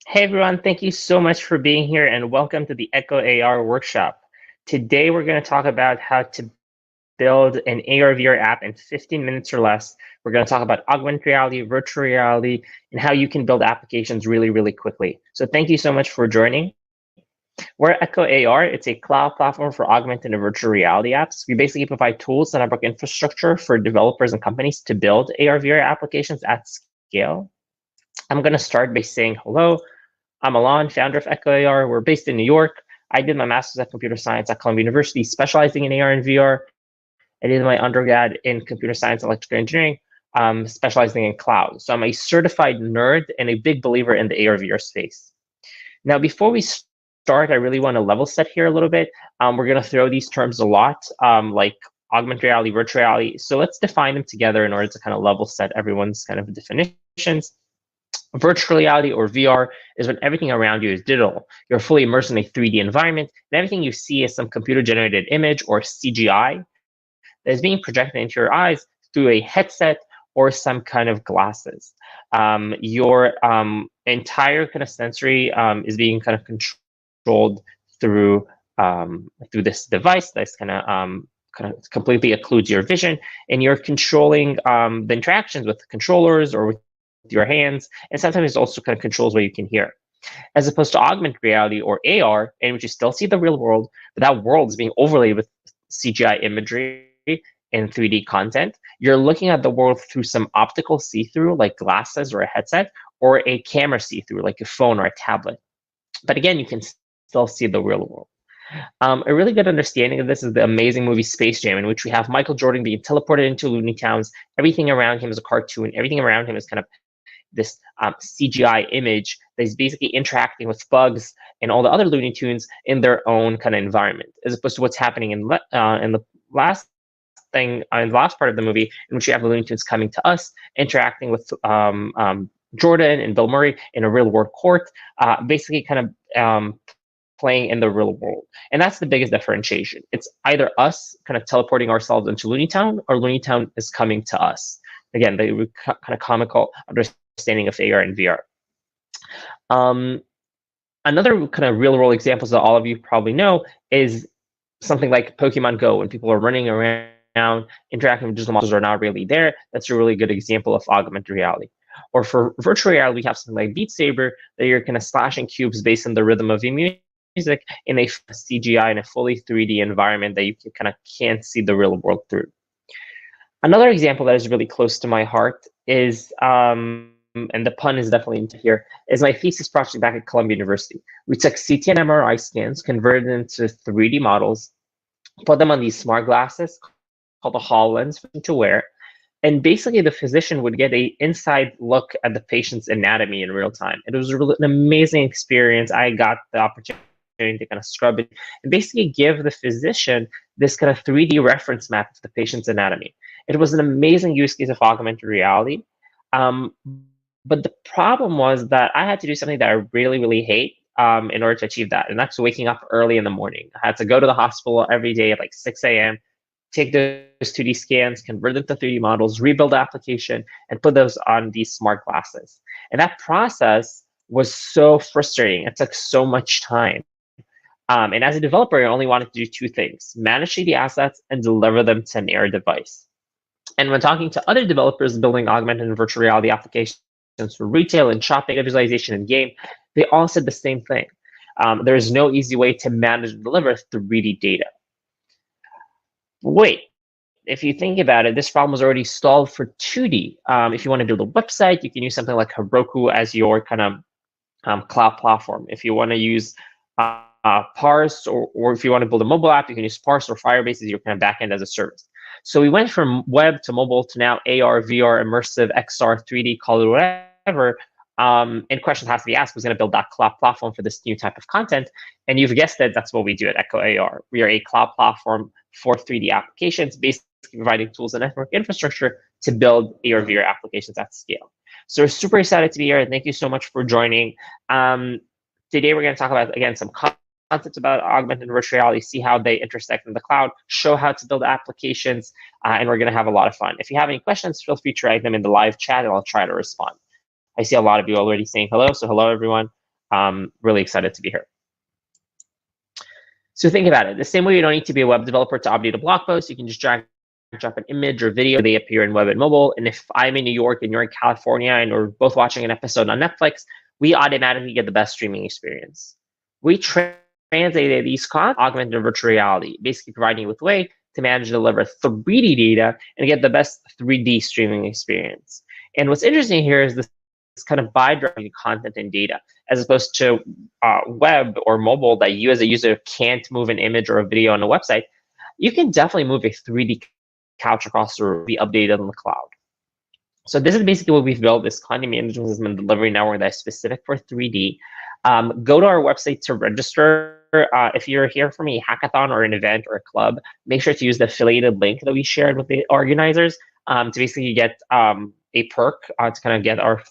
Hey everyone, thank you so much for being here and welcome to the echoAR workshop. Today we're going to talk about how to build an AR/VR app in 15 minutes or less. We're going to talk about augmented reality, virtual reality, and how you can build applications really, really quickly. So thank you so much for joining. We're echoAR. It's a cloud platform for augmented and virtual reality apps. We basically provide tools and network infrastructure for developers and companies to build AR/VR applications at scale. I'm going to start by saying hello. I'm Alon, founder of echoAR. We're based in New York. I did my master's at computer science at Columbia University, specializing in AR and VR. I did my undergrad in computer science and electrical engineering, specializing in cloud. So I'm a certified nerd and a big believer in the AR VR space. Now, before we start, I really want to level set here a little bit. We're going to throw these terms a lot, like augmented reality, virtual reality. So let's define them together in order to kind of level set everyone's kind of definitions. Virtual reality or VR is when everything around you is digital. You're fully immersed in a 3D environment, and everything you see is some computer-generated image or CGI that is being projected into your eyes through a headset or some kind of glasses. Your entire kind of sensory is being kind of controlled through this device that's kind of completely occludes your vision, and you're controlling the interactions with the controllers or with your hands, and sometimes it also kind of controls what you can hear. As opposed to augmented reality or AR, in which you still see the real world, but that world is being overlaid with CGI imagery and 3D content. You're looking at the world through some optical see-through, like glasses or a headset, or a camera see-through, like a phone or a tablet. But again, you can still see the real world. A really good understanding of this is the amazing movie Space Jam, in which we have Michael Jordan being teleported into Looney Towns. Everything around him is a cartoon. Everything around him is kind of this CGI image that is basically interacting with bugs and all the other Looney Tunes in their own kind of environment, as opposed to what's happening in the last thing, in the last part of the movie, in which you have the Looney Tunes coming to us, interacting with Jordan and Bill Murray in a real world court, basically kind of playing in the real world. And that's the biggest differentiation. It's either us kind of teleporting ourselves into Looney Town, or Looney Town is coming to us. Again, the kind of comical understanding of AR and VR. Another kind of real world examples that all of you probably know is something like Pokemon Go, when people are running around, interacting with digital models are not really there. That's a really good example of augmented reality. Or for virtual reality, we have something like Beat Saber, that you're kind of slashing cubes based on the rhythm of your music in a CGI in a fully 3D environment that you kind of can't see the real world through. Another example that is really close to my heart is, and the pun is definitely into here, is my thesis project back at Columbia University. We took CT and MRI scans, converted into 3D models, put them on these smart glasses called the HoloLens to wear, and basically the physician would get an inside look at the patient's anatomy in real time. It was really an amazing experience. I got the opportunity to kind of scrub it and basically give the physician this kind of 3D reference map of the patient's anatomy. It was an amazing use case of augmented reality. But the problem was that I had to do something that I really, really hate in order to achieve that. And that's waking up early in the morning. I had to go to the hospital every day at like 6 a.m., take those 2D scans, convert them to 3D models, rebuild the application, and put those on these smart glasses. And that process was so frustrating. It took so much time. And as a developer, I only wanted to do two things: manage the assets and deliver them to an AR device. And when talking to other developers building augmented and virtual reality applications for retail and shopping, data visualization, and game, they all said the same thing. There is no easy way to manage and deliver 3D data. Wait, if you think about it, this problem was already solved for 2D. If you want to build a website, you can use something like Heroku as your kind of cloud platform. If you want to use Parse, or if you want to build a mobile app, you can use Parse or Firebase as your kind of backend as a service. So we went from web to mobile to now AR, VR, immersive, XR, 3D, call it whatever. And question has to be asked: who's going to build that cloud platform for this new type of content? And you've guessed it, that's what we do at echoAR. We are a cloud platform for 3D applications, basically providing tools and network infrastructure to build AR, VR applications at scale. So we're super excited to be here. Thank you so much for joining. Today, we're going to talk about, again, some concepts about augmented and virtual reality, see how they intersect in the cloud, show how to build applications, and we're going to have a lot of fun. If you have any questions, feel free to write them in the live chat, and I'll try to respond. I see a lot of you already saying hello, so hello, everyone. really excited to be here. So think about it. The same way you don't need to be a web developer to update a blog post, you can just drag and drop an image or video. They appear in web and mobile. And if I'm in New York and you're in California and we're both watching an episode on Netflix, we automatically get the best streaming experience. We translated these concepts to augmented and virtual reality, basically providing you with a way to manage and deliver 3D data and get the best 3D streaming experience. And what's interesting here is this kind of bi-directional content and data, as opposed to web or mobile that you as a user can't move an image or a video on a website. You can definitely move a 3D couch across or be updated on the cloud. So this is basically what we've built, this content management system and delivery network that's specific for 3D. Go to our website to register. If you're here from a hackathon or an event or a club, make sure to use the affiliated link that we shared with the organizers to basically get a perk to kind of get our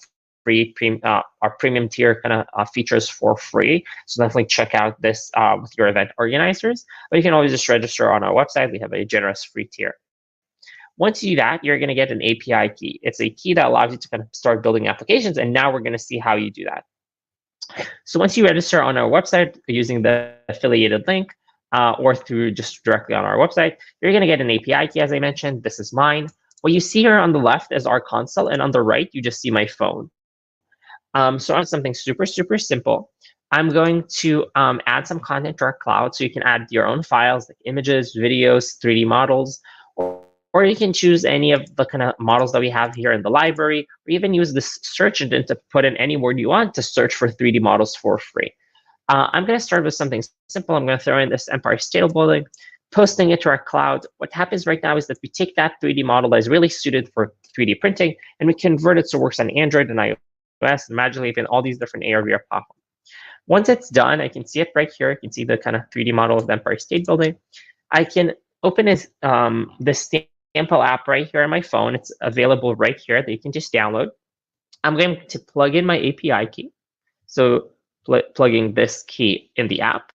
premium tier kind of features for free. So definitely check out this with your event organizers. But you can always just register on our website. We have a generous free tier. Once you do that, you're going to get an API key. It's a key that allows you to kind of start building applications. And now we're going to see how you do that. So once you register on our website using the affiliated link or through just directly on our website, you're going to get an API key, as I mentioned. This is mine. What you see here on the left is our console, and on the right, you just see my phone. So on something super, super simple, I'm going to add some content to our cloud. So you can add your own files like images, videos, 3D models, or you can choose any of the kind of models that we have here in the library, or even use this search engine to put in any word you want to search for 3D models for free. I'm going to start with something simple. I'm going to throw in this Empire State Building, posting it to our cloud. What happens right now is that we take that 3D model that is really suited for 3D printing, and we convert it so it works on Android and iOS and magically even all these different AR/VR platforms. Once it's done, I can see it right here. I can see the kind of 3D model of the Empire State Building. I can open this sample app right here on my phone. It's available right here that you can just download. I'm going to plug in my API key. So plugging this key in the app.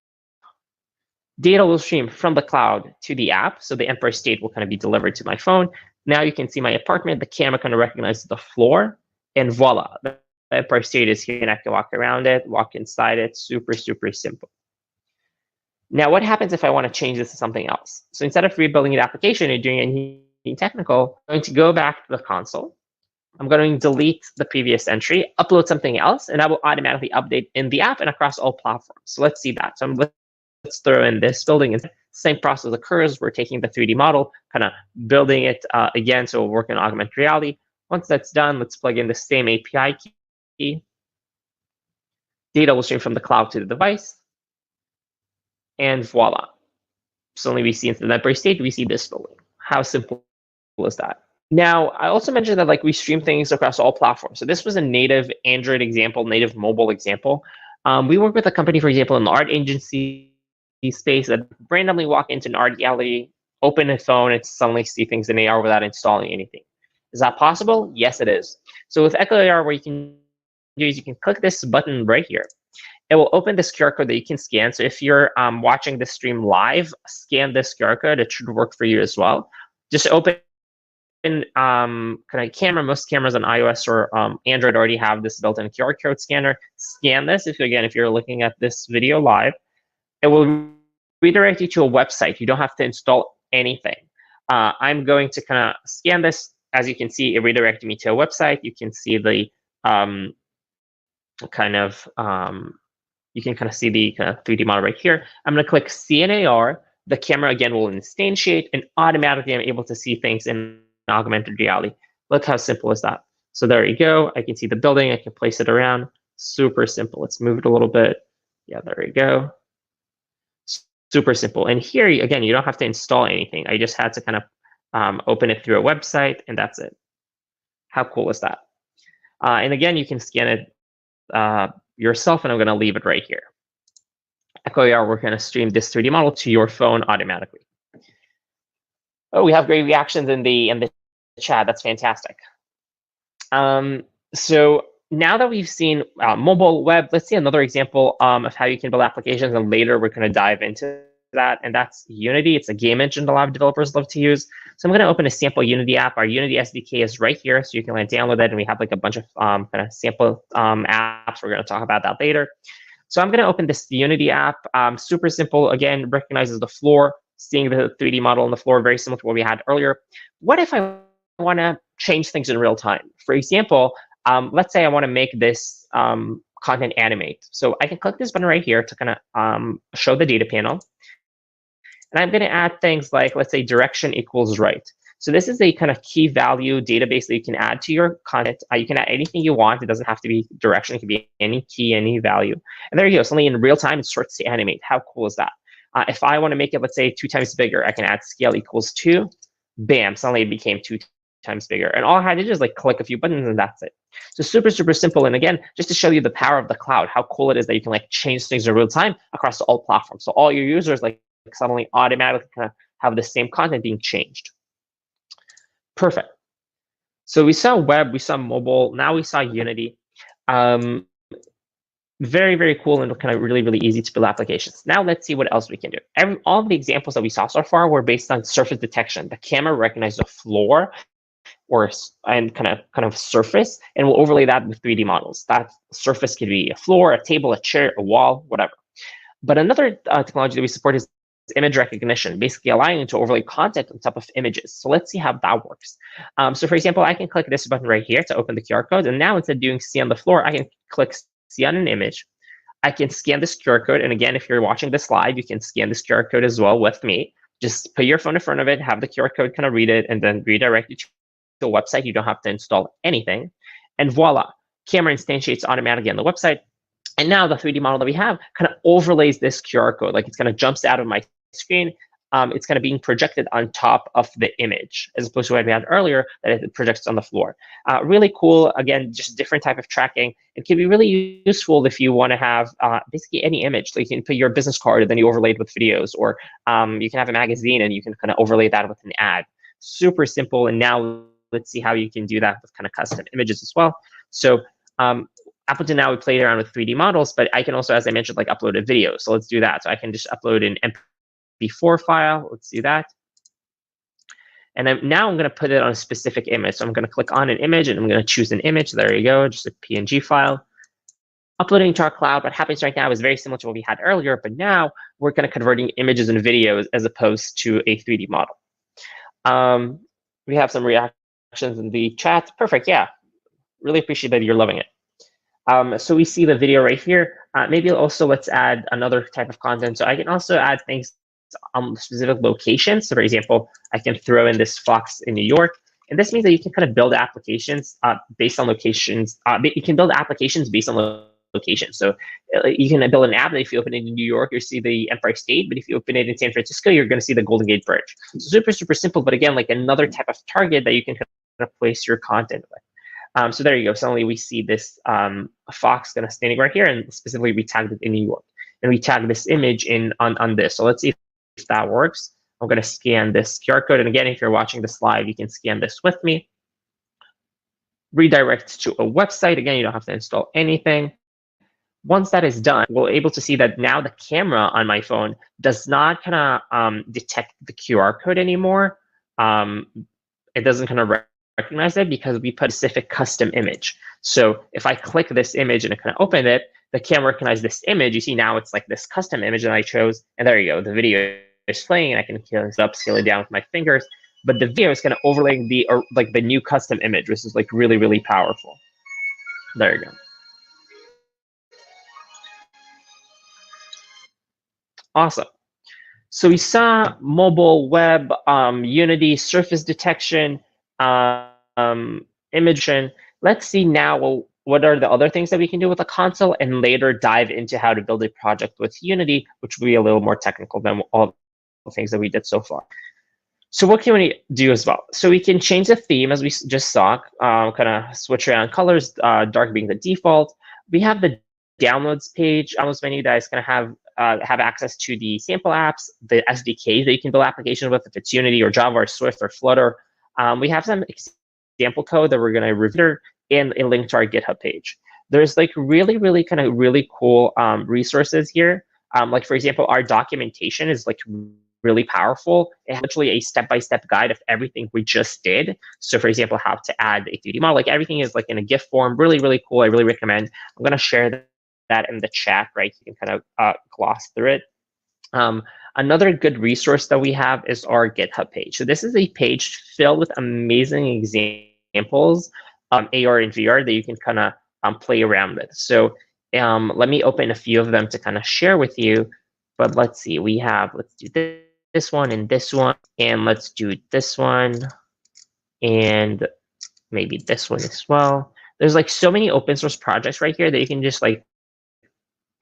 Data will stream from the cloud to the app. So the Empire State will kind of be delivered to my phone. Now you can see my apartment. The camera kind of recognizes the floor. And voila, the Empire State is here. And I can walk around it, walk inside it. Super, super simple. Now, what happens if I want to change this to something else? So instead of rebuilding the application and doing anything technical, I'm going to go back to the console. I'm going to delete the previous entry, upload something else, and that will automatically update in the app and across all platforms. So let's see that. So let's throw in this building. And same process occurs. We're taking the 3D model, kind of building it again, so we'll work in augmented reality. Once that's done, let's plug in the same API key. Data will stream from the cloud to the device. And voila. Suddenly we see instead of Empire State, we see this building. How simple is that? Now, I also mentioned that like we stream things across all platforms. So this was a native Android example, native mobile example. We work with a company, for example, in the art agency space that randomly walk into an art gallery, open a phone, and suddenly see things in AR without installing anything. Is that possible? Yes, it is. So with echoAR, what you can do is you can click this button right here. It will open this QR code that you can scan. So if you're watching this stream live, scan this QR code. It should work for you as well. Just open kind of camera. Most cameras on iOS or Android already have this built-in QR code scanner. Scan this. If you're looking at this video live, it will redirect you to a website. You don't have to install anything. I'm going to kind of scan this. As you can see, it redirected me to a website. You can see the you can kind of see the kind of 3D model right here. I'm going to click CNAR. The camera again will instantiate, and automatically I'm able to see things in augmented reality. Look how simple is that. So there you go. I can see the building. I can place it around. Super simple. Let's move it a little bit. Yeah, there you go. Super simple. And here, again, you don't have to install anything. I just had to kind of open it through a website, and that's it. How cool is that? And again, you can scan it yourself, and I'm going to leave it right here. echoAR, we're going to stream this 3D model to your phone automatically. Oh, we have great reactions in the chat. That's fantastic. So now that we've seen mobile web, let's see another example of how you can build applications, and later we're going to dive into that, and that's Unity. It's a game engine a lot of developers love to use. So I'm going to open a sample Unity app. Our Unity SDK is right here, so you can download it, and we have like a bunch of kind of sample apps. We're going to talk about that later. So I'm going to open this Unity app. Super simple. Again, recognizes the floor, seeing the 3D model on the floor, very similar to what we had earlier. What if I want to change things in real time? For example, let's say I want to make this content animate. So I can click this button right here to kind of show the data panel. And I'm going to add things like, let's say, direction equals right. So this is a kind of key value database that you can add to your content. You can add anything you want. It doesn't have to be direction. It can be any key, any value. And there you go. Suddenly in real time, it starts to animate. How cool is that? If I want to make it, let's say, 2 times bigger, I can add scale equals 2. Bam, suddenly it became 2 times bigger. And all I had to do is like click a few buttons and that's it. So super, super simple. And again, just to show you the power of the cloud, how cool it is that you can like change things in real time across all platforms. So all your users like suddenly automatically kind of have the same content being changed. Perfect. So we saw web, we saw mobile, now we saw Unity. Very, very cool and kind of really, really easy to build applications. Now let's see what else we can do. All of the examples that we saw so far were based on surface detection. The camera recognized the floor and kind of surface, and we'll overlay that with 3D models. That surface could be a floor, a table, a chair, a wall, whatever. But another technology that we support is image recognition, basically allowing you to overlay content on top of images. So let's see how that works. So for example, I can click this button right here to open the QR code. And now instead of doing see on the floor, I can click see on an image. I can scan this QR code. And again, if you're watching this live, you can scan this QR code as well with me. Just put your phone in front of it, have the QR code kind of read it, and then redirect you to a website. You don't have to install anything. And voila, camera instantiates automatically on the website. And now the 3D model that we have kind of overlays this QR code. Like it's kind of jumps out of my screen. It's kind of being projected on top of the image, as opposed to what we had earlier, that it projects on the floor. Really cool. Again, just a different type of tracking. It can be really useful if you want to have basically any image. So you can put your business card and then you overlay it with videos, or you can have a magazine and you can kind of overlay that with an ad. Super simple. And now let's see how you can do that with kind of custom images as well. So up until now, we played around with 3D models, but I can also, as I mentioned, like upload a video. So let's do that. So I can just upload an MP4 file. Let's do that. And then now I'm going to put it on a specific image. So I'm going to click on an image and I'm going to choose an image. There you go, just a PNG file. Uploading to our cloud. What happens right now is very similar to what we had earlier, but now we're kind of converting images and videos as opposed to a 3D model. We have some reactions in the chat. Perfect. Yeah, really appreciate that you're loving it. So we see the video right here. Maybe also let's add another type of content. So I can also add things on specific locations. So for example, I can throw in this fox in New York. And this means that you can kind of build applications based on locations. You can build applications based on locations. So you can build an app that if you open it in New York, you see the Empire State. But if you open it in San Francisco, you're going to see the Golden Gate Bridge. So super, super simple. But again, like another type of target that you can kind of place your content with. So there you go. Suddenly we see this fox kind of standing right here, and specifically we tagged it in New York. And we tag this image in on this. So let's see if that works. I'm going to scan this QR code. And again, if you're watching this live, you can scan this with me. Redirect to a website. Again, you don't have to install anything. Once that is done, we're able to see that now the camera on my phone does not kind of detect the QR code anymore. It doesn't kind of recognize it because we put a specific custom image. So if I click this image and I kind of open it, the camera recognizes this image. You see now it's like this custom image that I chose. And there you go. The video is playing, and I can scale it up, scale it down with my fingers. But the video is kind of overlaying the new custom image, which is like really, really powerful. There you go. Awesome. So we saw mobile, web, Unity, surface detection, image. Let's see now what are the other things that we can do with the console, and later dive into how to build a project with Unity, which will be a little more technical than all the things that we did so far. So what can we do as well? So we can change the theme, as we just saw, kind of switch around colors, dark being the default. We have the downloads page, downloads menu that is going to have access to the sample apps, the SDKs that you can build applications with, if it's Unity or Java or Swift or Flutter. We have some example code that we're going to review and a link to our GitHub page. There's like really, really kind of really cool resources here Like for example, our documentation is like really powerful. It has literally a step-by-step guide of everything we just did. So for example, how to add a 3D model, like everything is like in a GIF form, really, really cool. I really recommend. I'm going to share that in the chat, right? You can kind of gloss through it. Another good resource that we have is our GitHub page. So this is a page filled with amazing examples of AR and VR that you can kind of play around with. So let me open a few of them to kind of share with you. But let's see, let's do this one and this one, and let's do this one and maybe this one as well. There's like so many open source projects right here that you can just like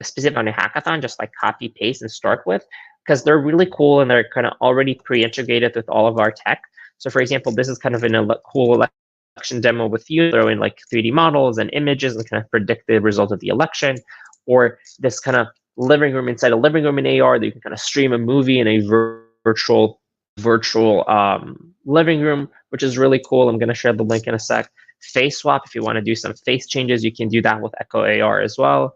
specific on a hackathon, just like copy, paste, and start with, because they're really cool and they're kind of already pre-integrated with all of our tech. So for example, this is kind of a cool election demo with you, throw in like 3D models and images and kind of predict the result of the election, or this kind of living room inside a living room in AR that you can kind of stream a movie in a virtual living room, which is really cool. I'm going to share the link in a sec. Face swap, if you want to do some face changes, you can do that with echoAR as well.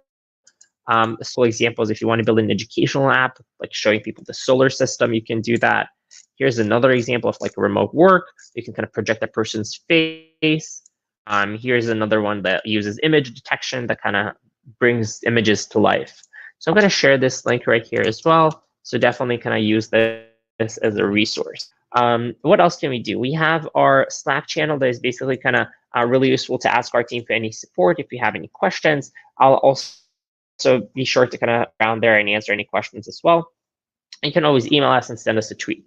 So examples, if you want to build an educational app, like showing people the solar system, you can do that. Here's another example of like remote work. You can kind of project a person's face. Here's another one that uses image detection that kind of brings images to life. So I'm going to share this link right here as well. So definitely kind of use this as a resource. What else can we do? We have our Slack channel that is basically kind of really useful to ask our team for any support. If you have any questions, I'll also be sure to kind of around there and answer any questions as well. You can always email us and send us a tweet.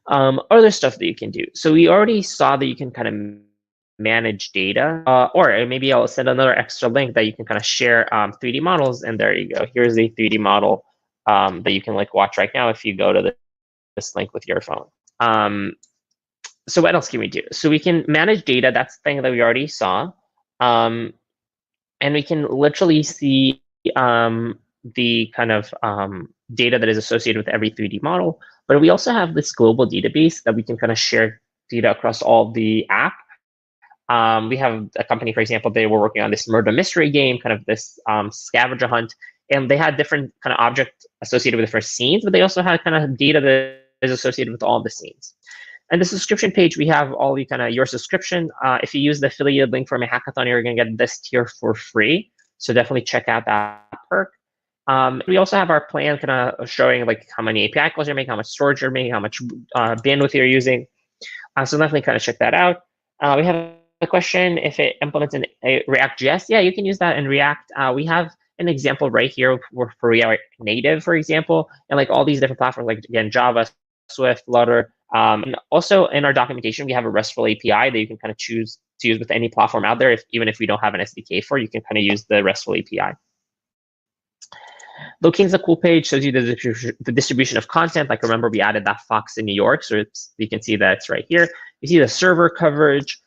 Other stuff that you can do. So we already saw that you can kind of manage data, or maybe I'll send another extra link that you can kind of share 3D models. And there you go. Here's a 3D model that you can like watch right now if you go to this link with your phone. So what else can we do? So we can manage data. That's the thing that we already saw. And we can literally see the kind of data that is associated with every 3D model. But we also have this global database that we can kind of share data across all the app. We have a company, for example, they were working on this murder mystery game, kind of this scavenger hunt. And they had different kind of objects associated with different scenes, but they also had kind of data that is associated with all the scenes. And the subscription page, we have all the kind of your subscription. If you use the affiliate link from a hackathon, you're going to get this tier for free. So definitely check out that perk. We also have our plan kind of showing like how many API calls you're making, how much storage you're making, how much bandwidth you're using. So definitely kind of check that out. We have a question, if it implements in React.js, yeah, you can use that in React. We have an example right here for React Native, for example, and like all these different platforms, like again, Java, Swift, Flutter. And also in our documentation, we have a RESTful API that you can kind of choose to use with any platform out there. Even if we don't have an SDK for, you can kind of use the RESTful API. Location's a cool page, shows you the distribution of content. Like remember, we added that Fox in New York, so you can see that it's right here. You see the server coverage.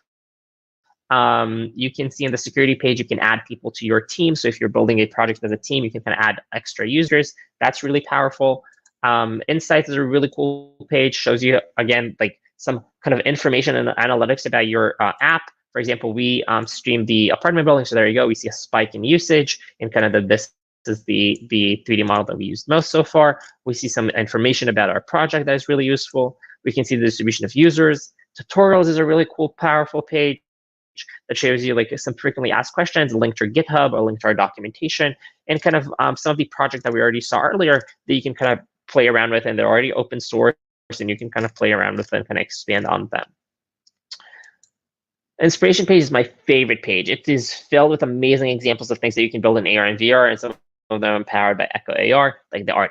You can see in the security page, you can add people to your team. So if you're building a project as a team, you can kind of add extra users. That's really powerful. Insights is a really cool page, shows you, again, like some kind of information and analytics about your app. For example, we streamed the apartment building. So there you go. We see a spike in usage and kind of this is the 3D model that we used most so far. We see some information about our project that is really useful. We can see the distribution of users. Tutorials is a really cool, powerful page that shows you like some frequently asked questions, a link to our GitHub, or a link to our documentation, and kind of some of the projects that we already saw earlier that you can kind of play around with, and they're already open source, and you can kind of play around with them and kind of expand on them. Inspiration page is my favorite page. It is filled with amazing examples of things that you can build in AR and VR, and some of them powered by echoAR, like the art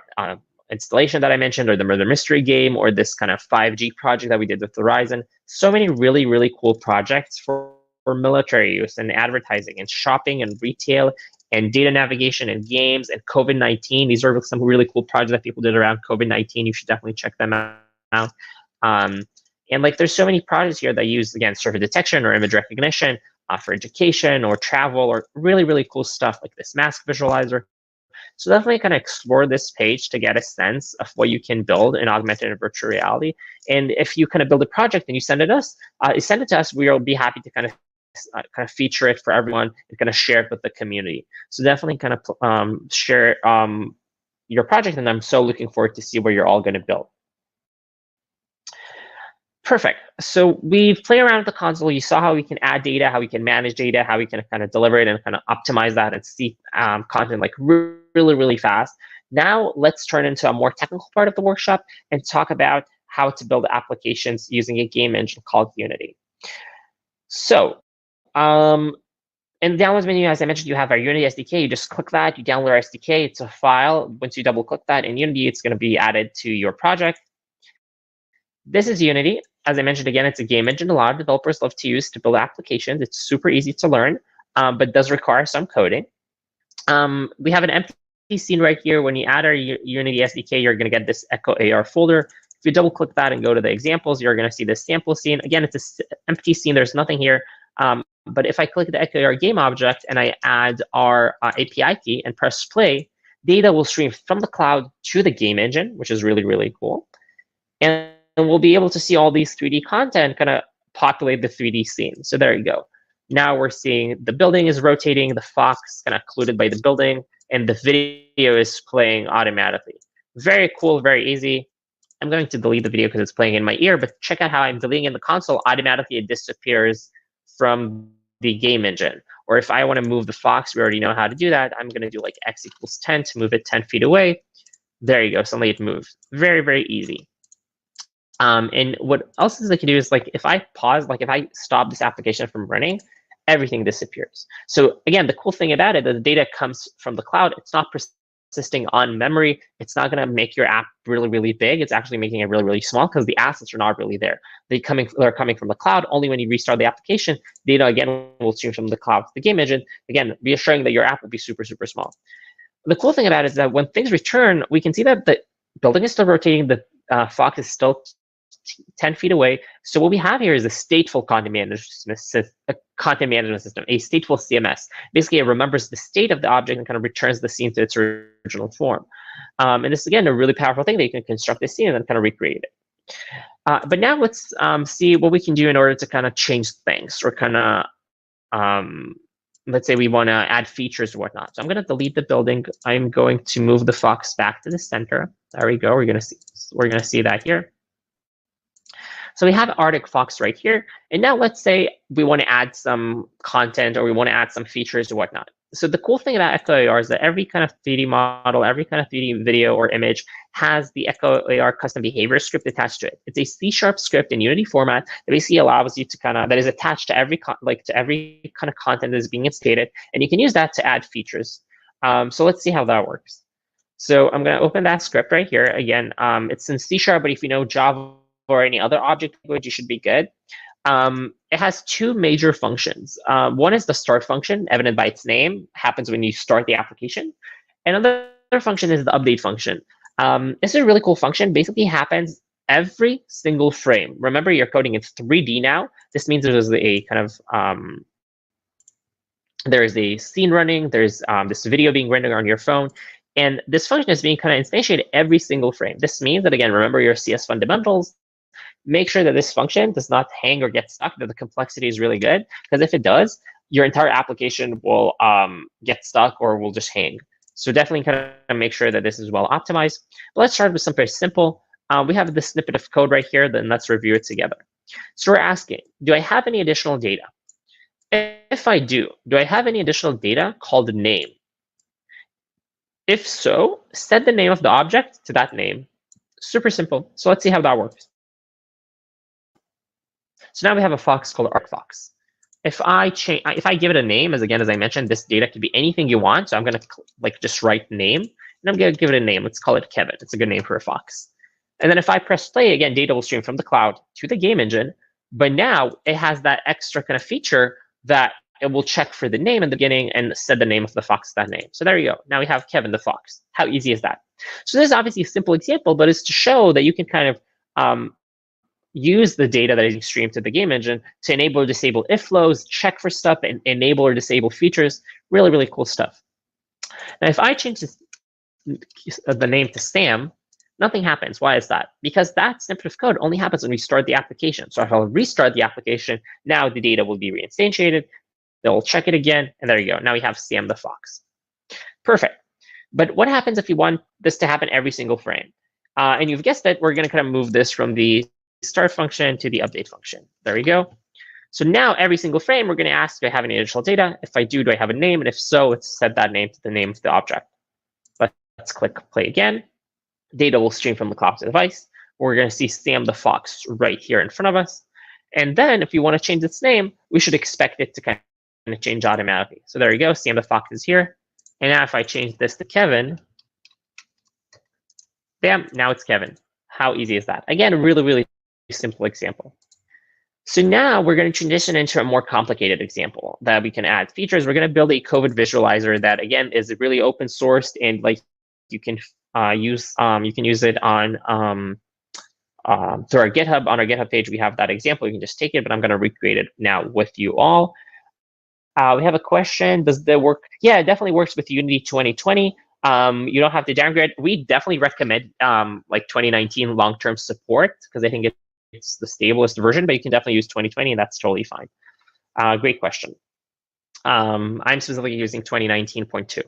installation that I mentioned, or the murder mystery game, or this kind of 5G project that we did with Verizon. So many really, really cool projects for military use and advertising and shopping and retail and data navigation and games and COVID-19. These are some really cool projects that people did around COVID-19. You should definitely check them out. And like, there's so many projects here that use, again, surface detection or image recognition for education or travel, or really, really cool stuff like this mask visualizer. So definitely kind of explore this page to get a sense of what you can build in augmented and virtual reality. And if you kind of build a project and you send it to us, we will be happy to kind of feature it for everyone and kind of share it with the community. So definitely kind of share your project, and I'm so looking forward to see where you're all going to build. Perfect. So we play around with the console. You saw how we can add data, how we can manage data, how we can kind of deliver it and kind of optimize that and see content like really, really fast. Now let's turn into a more technical part of the workshop and talk about how to build applications using a game engine called Unity. So in the downloads menu, as I mentioned, you have our Unity SDK. You just click that, you download our SDK. It's a file. Once you double click that in Unity, it's going to be added to your project. This is Unity. As I mentioned again, it's a game engine a lot of developers love to use to build applications. It's super easy to learn, but does require some coding. We have an empty scene right here. When you add our Unity SDK, you're going to get this echoAR folder. If you double click that and go to the examples, you're going to see this sample scene. Again, it's an empty scene. There's nothing here. But if I click the echoAR game object and I add our API key and press play, data will stream from the cloud to the game engine, which is really, really cool. And we'll be able to see all these 3D content kind of populate the 3D scene. So there you go. Now we're seeing the building is rotating, the fox kind of occluded by the building, and the video is playing automatically. Very cool, very easy. I'm going to delete the video because it's playing in my ear, but check out how I'm deleting in the console. Automatically, it disappears from the game engine. Or if I want to move the fox, we already know how to do that. I'm going to do like x equals 10 to move it 10 feet away. There you go. Suddenly it moved. Very, very easy. And what else is I can do is like if I pause, like if I stop this application from running, everything disappears. So again, the cool thing about it, that the data comes from the cloud. It's not persisting on memory. It's not going to make your app really, really big. It's actually making it really, really small because the assets are not really there. They're coming from the cloud. Only when you restart the application, data again will stream from the cloud to the game engine. Again, reassuring that your app will be super, super small. The cool thing about it is that when things return, we can see that the building is still rotating. The fox is still 10 feet away. So what we have here is a stateful content management system, a stateful CMS. Basically, it remembers the state of the object and kind of returns the scene to its original form. And this is, again, a really powerful thing that you can construct the scene and then kind of recreate it. But now let's see what we can do in order to kind of change things or kind of, let's say we want to add features or whatnot. So I'm going to delete the building. I'm going to move the fox back to the center. There we go. We're going to see that here. So we have Arctic Fox right here. And now let's say we want to add some content or we want to add some features or whatnot. So the cool thing about echoAR is that every kind of 3D model, every kind of 3D video or image has the echoAR custom behavior script attached to it. It's a C# script in Unity format that basically allows you to that is attached to every kind of content that is being instated. And you can use that to add features. So let's see how that works. So I'm going to open that script right here. Again, it's in C#, but if you know Java or any other object language, you should be good. It has two major functions. One is the start function, evident by its name, happens when you start the application. Another function is the update function. This is a really cool function. Basically happens every single frame. Remember, you're coding in 3D now. This means there's a kind of there is a scene running. There's this video being rendered on your phone. And this function is being kind of instantiated every single frame. This means that, again, remember your CS fundamentals. Make sure that this function does not hang or get stuck, that the complexity is really good. Because if it does, your entire application will get stuck or will just hang. So definitely kind of make sure that this is well optimized. But let's start with something very simple. We have this snippet of code right here, then let's review it together. So we're asking, do I have any additional data? If I do I have any additional data called name? If so, set the name of the object to that name. Super simple. So let's see how that works. So now we have a fox called Arctic Fox. If I give it a name, as I mentioned, this data could be anything you want. So I'm going to just write name, and I'm going to give it a name. Let's call it Kevin. It's a good name for a fox. And then if I press play, again, data will stream from the cloud to the game engine. But now it has that extra kind of feature that it will check for the name in the beginning and set the name of the fox to that name. So there you go. Now we have Kevin the fox. How easy is that? So this is obviously a simple example, but it's to show that you can kind of use the data that is streamed to the game engine to enable or disable if flows, check for stuff, and enable or disable features. Really, really cool stuff. Now, if I change the name to Sam, nothing happens. Why is that? Because that snippet of code only happens when we start the application. So if I'll restart the application, now the data will be reinstantiated. They'll check it again, and there you go. Now we have Sam the fox. Perfect. But what happens if you want this to happen every single frame? And you've guessed it, we're going to kind of move this from the start function to the update function. There we go. So now every single frame, we're going to ask, do I have any additional data? If I do I have a name? And if so, let's set that name to the name of the object. Let's click play again. Data will stream from the cloud to the device. We're going to see Sam the fox right here in front of us. And then if you want to change its name, we should expect it to kind of change automatically. So there you go. Sam the fox is here. And now if I change this to Kevin, bam, now it's Kevin. How easy is that? Again, a really, really simple example. So now we're going to transition into a more complicated example that we can add features. We're going to build a COVID visualizer that, again, is really open sourced, and like you can use it on through our GitHub. On our GitHub page, we have that example. You can just take it, but I'm going to recreate it now with you all. We have a question. Does it work? Yeah, it definitely works with Unity 2020. You don't have to downgrade. We definitely recommend like 2019 long-term support because I think it's the stablest version, but you can definitely use 2020, and that's totally fine. Great question. I'm specifically using 2019.2.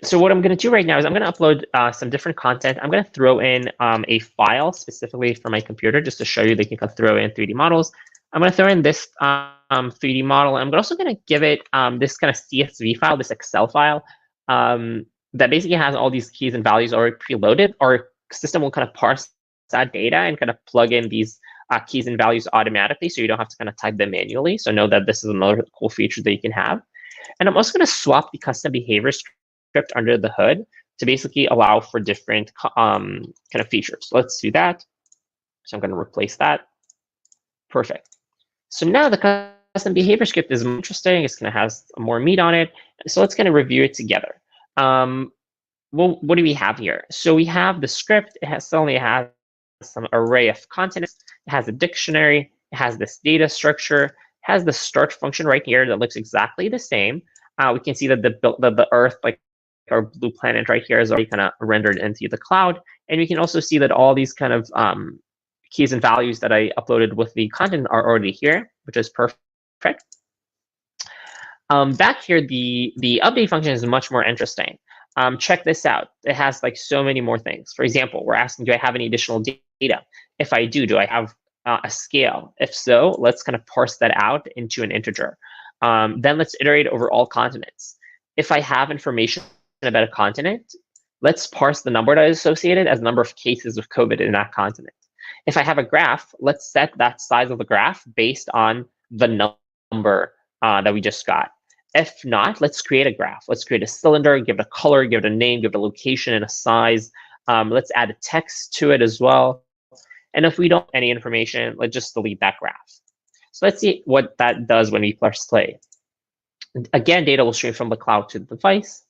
So what I'm going to do right now is I'm going to upload some different content. I'm going to throw in a file specifically for my computer just to show you that you can throw in 3D models. I'm going to throw in this 3D model. I'm also going to give it this kind of CSV file, this Excel file that basically has all these keys and values already preloaded. Our system will kind of parse that data and kind of plug in these keys and values automatically, so you don't have to kind of type them manually. So know that this is another cool feature that you can have. And I'm also going to swap the custom behavior script under the hood to basically allow for different kind of features. Let's do that. So I'm going to replace that. Perfect. So now the custom behavior script is more interesting. It's going to have more meat on it. So let's kind of review it together. Well, what do we have here? So we have the script. It suddenly has some array of continents. It has a dictionary. It has this data structure. It has the start function right here that looks exactly the same. We can see that the Earth, like our blue planet right here, is already kind of rendered into the cloud. And we can also see that all these kind of keys and values that I uploaded with the content are already here, which is perfect. Back here, the update function is much more interesting. Check this out. It has like so many more things. For example, we're asking, do I have any additional data? If I do I have a scale? If so, let's kind of parse that out into an integer. Then let's iterate over all continents. If I have information about a continent, let's parse the number that is associated as the number of cases of COVID in that continent. If I have a graph, let's set that size of the graph based on the number that we just got. If not, let's create a graph. Let's create a cylinder, give it a color, give it a name, give it a location and a size. Let's add a text to it as well. And if we don't have any information, let's just delete that graph. So let's see what that does when we press play. Again, data will stream from the cloud to the device.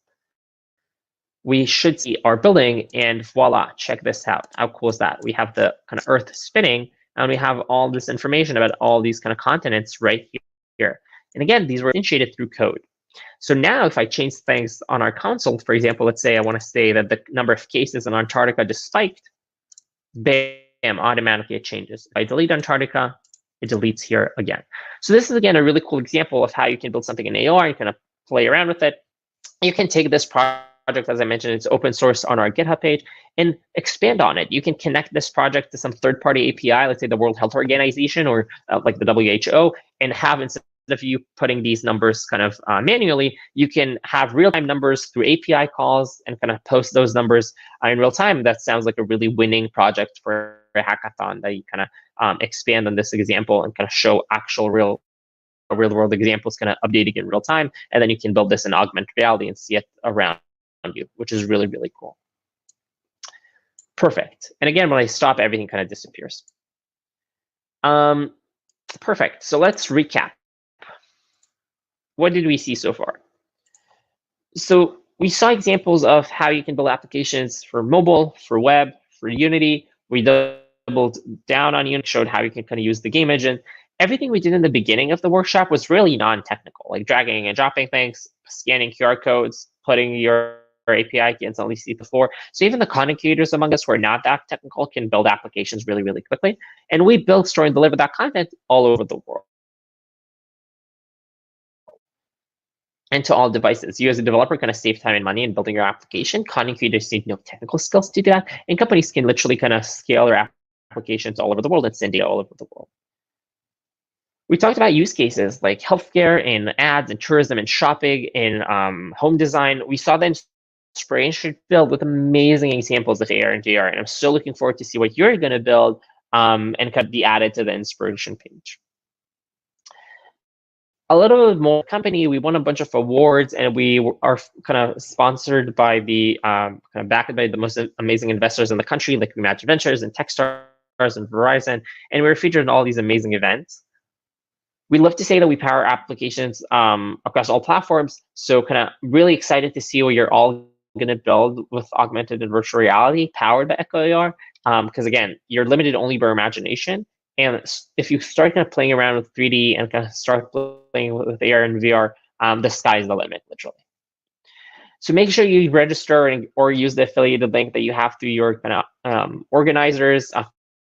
We should see our building, and voila, check this out. How cool is that? We have the kind of Earth spinning, and we have all this information about all these kind of continents right here. And again, these were initiated through code. So now if I change things on our console, for example, let's say I want to say that the number of cases in Antarctica just spiked, bam, automatically it changes. If I delete Antarctica, it deletes here again. So this is, again, a really cool example of how you can build something in AOR. You can play around with it. You can take this project, as I mentioned, it's open source on our GitHub page, and expand on it. You can connect this project to some third-party API, let's say the World Health Organization or like the WHO, and have, instead of you putting these numbers kind of manually, you can have real-time numbers through API calls and kind of post those numbers in real time. That sounds like a really winning project for a hackathon that you kind of expand on this example and kind of show actual real-world examples kind of updating in real time. And then you can build this in augmented reality and see it around you, which is really, really cool. Perfect. And again, when I stop, everything kind of disappears. Perfect. So let's recap. What did we see so far? So we saw examples of how you can build applications for mobile, for web, for Unity. We doubled down on Unity, showed how you can kind of use the game engine. Everything we did in the beginning of the workshop was really non-technical, like dragging and dropping things, scanning QR codes, putting your API key instantly see the floor. So even the content creators among us who are not that technical can build applications really, really quickly. And we build, store, and deliver that content all over the world. and to all devices. You as a developer kind of save time and money in building your application. Content creators need no technical skills to do that. And companies can literally kind of scale their applications all over the world and send data all over the world. We talked about use cases like healthcare, in ads, and tourism, and shopping, in home design. We saw the inspiration filled with amazing examples of AR and VR, and I'm so looking forward to see what you're going to build and kind of be added to the inspiration page. A little bit more company, we won a bunch of awards, and we are kind of sponsored by the kind of backed by the most amazing investors in the country, like Imagine Ventures and Techstars and Verizon, and we were featured in all these amazing events. We love to say that we power applications across all platforms, so kind of really excited to see what you're all going to build with augmented and virtual reality powered by echoAR, because again, you're limited only by imagination. And if you start kind of playing around with 3D and kind of start playing with AR and VR, the sky's the limit, literally. So make sure you register or use the affiliated link that you have through your kind of organizers of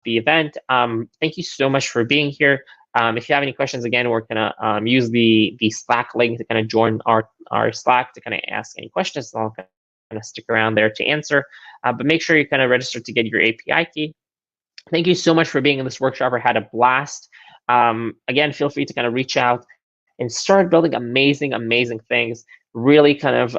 the event. Thank you so much for being here. If you have any questions, again, we're going to use the Slack link to kind of join our Slack to kind of ask any questions. And I'll kind of stick around there to answer. But make sure you kind of register to get your API key. Thank you so much for being in this workshop. I had a blast. Again, feel free to kind of reach out and start building amazing, amazing things. Really kind of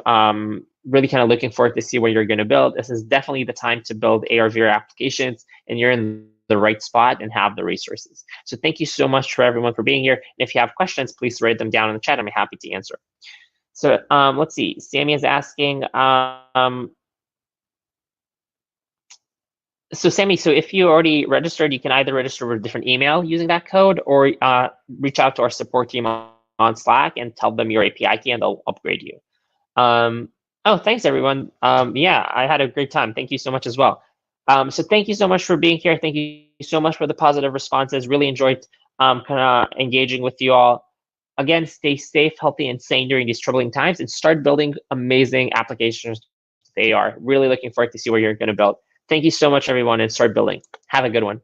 looking forward to see what you're going to build. This is definitely the time to build AR VR applications, and you're in the right spot and have the resources. So thank you so much for everyone for being here. And if you have questions, please write them down in the chat. I'm happy to answer. So let's see. Sammy is asking. So Sammy, so if you already registered, you can either register with a different email using that code, or reach out to our support team on Slack and tell them your API key, and they'll upgrade you. Oh, thanks everyone. Yeah, I had a great time. Thank you so much as well. So thank you so much for being here. Thank you so much for the positive responses. Really enjoyed kind of engaging with you all. Again, stay safe, healthy, and sane during these troubling times, and start building amazing applications with AR. Really looking forward to see what you're going to build. Thank you so much, everyone, and start building. Have a good one.